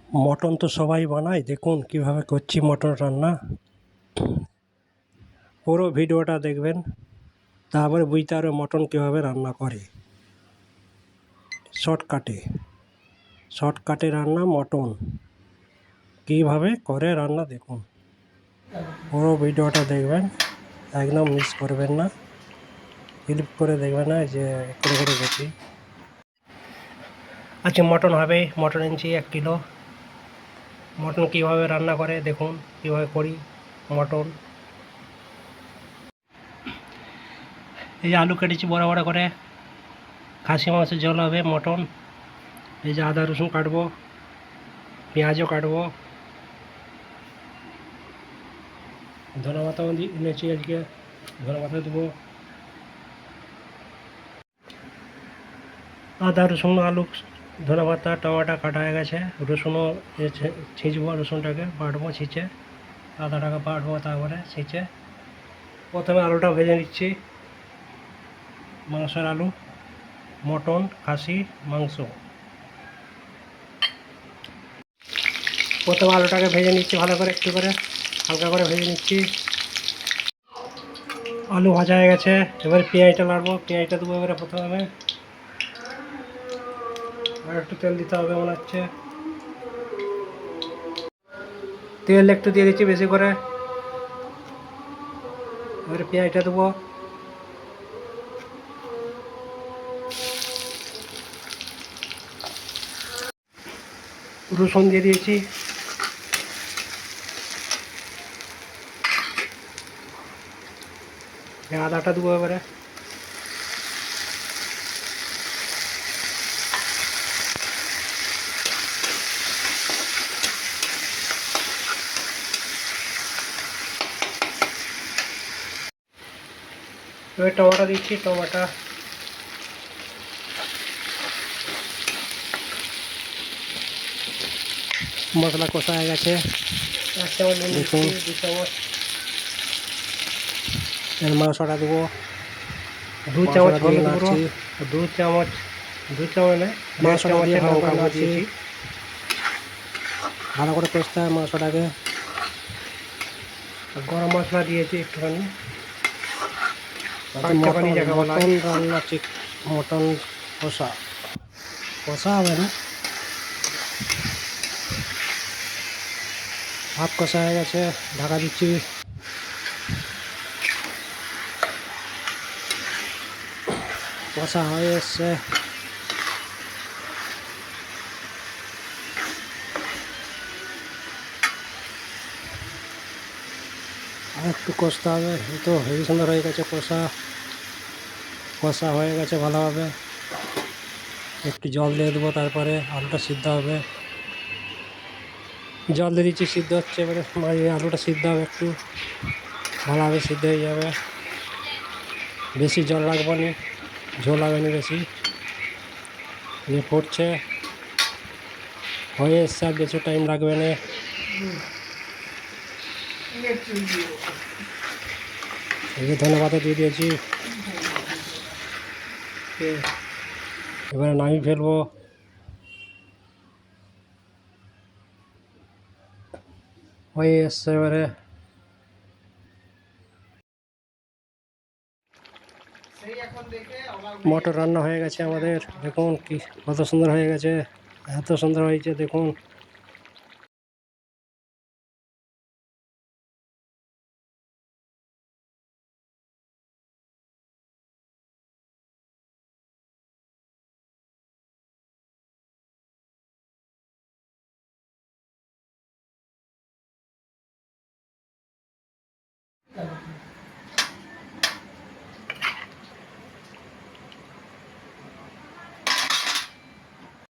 Mutton তো সবাই বানায়, দেখুন কিভাবে করছি মটন রান্না। পুরো ভিডিওটা দেখবেন, তারপরে বুঝতে পারবে মটন কীভাবে রান্না করে। শর্টকাটে রান্না মটন কীভাবে করে রান্না দেখুন। পুরো ভিডিওটা দেখবেন, একদম মিস করবেন না, ক্লিক করে দেখবেন না যে করে গেছি। আচ্ছা, মটন হবে, মটন এনেছি 1 কিলো। মটন কীভাবে রান্না করে দেখুন, কীভাবে করি মটন। এই যে আলু কেটেছি বড় বড় করে, খাসি মাংসের ঝোল হবে মটন। এই যে আদা রসুন কাটবো, পেঁয়াজও কাটবো, ধনে পাতাও এনেছি আজকে, ধনে পাতা দেবো। আদা রসুন আলু ধনে পাতা টমাটো কাটা হয়ে গেছে, রসুনও ছিঁচবো, রসুনটাকে বাটবো ছিঁচে, আদাটাকে বাটবো তারপরে ছিঁচে। প্রথমে আলুটা ভেজে নিচ্ছি, মাংসের আলু, মটন খাসি মাংস। প্রথমে আলুটাকে ভেজে নিচ্ছি ভালো করে, একটু করে হালকা করে ভেজে নিচ্ছি। আলু ভাজা হয়ে গেছে, এবারে পেঁয়াজটা নাড়বো, পেঁয়াজটা দেবো এবারে প্রথমে। আর একটু তেল দিতে হবে মনে হচ্ছে, তেল একটু দিয়ে দিচ্ছি বেশি করে। এবারে পেঁয়াজটা দেবো, রসুন দিয়ে দিয়েছি, আদাটা দেবো এবারে। এবার টমেটো দিচ্ছি, টমেটো মশলা কষা হয়ে গেছে। 1 চামচ নুন দিচ্ছি, 2 চামচ এর মাংসটা দেবো, 2 চামচ হলুদ গুঁড়ো, 2 চামচ মাংসটা দিয়ে ভালো করে নাড়ছি। ভালো করে কষতে হয় মাংসটাকে। গরম মশলা দিয়েছি একটুখানি, মটন রান্না ঠিক মটন কষা হবে না, হাফ কষা হয়ে গেছে, ঢাকা দিচ্ছি। কষা হয়ে এসছে, আর একটু কষতে হবে। এই তো হেভি সুন্দর হয়ে গেছে, কষা হয়ে গেছে ভালোভাবে। একটু জল দিয়ে দেবো, তারপরে আলুটা সিদ্ধ হবে। জল দিয়ে দিচ্ছি, সিদ্ধ হচ্ছে। এবারে আলুটা সিদ্ধ হবে, একটু ভালোভাবে সিদ্ধ হয়ে যাবে। বেশি জল রাখবো নি, ঝোল হবে না বেশি। যে ফুটছে, হয়ে এসছে, আর বেশি টাইম লাগবে না। এই যে ধনে পাতা দিয়ে দিয়েছি, এবারে নামিয়ে ফেলবো। হয়ে এসছে এবারে। মটর রান্না হয়ে গেছে আমাদের, দেখুন কি কত সুন্দর হয়ে গেছে, এত সুন্দর হয়েছে দেখুন।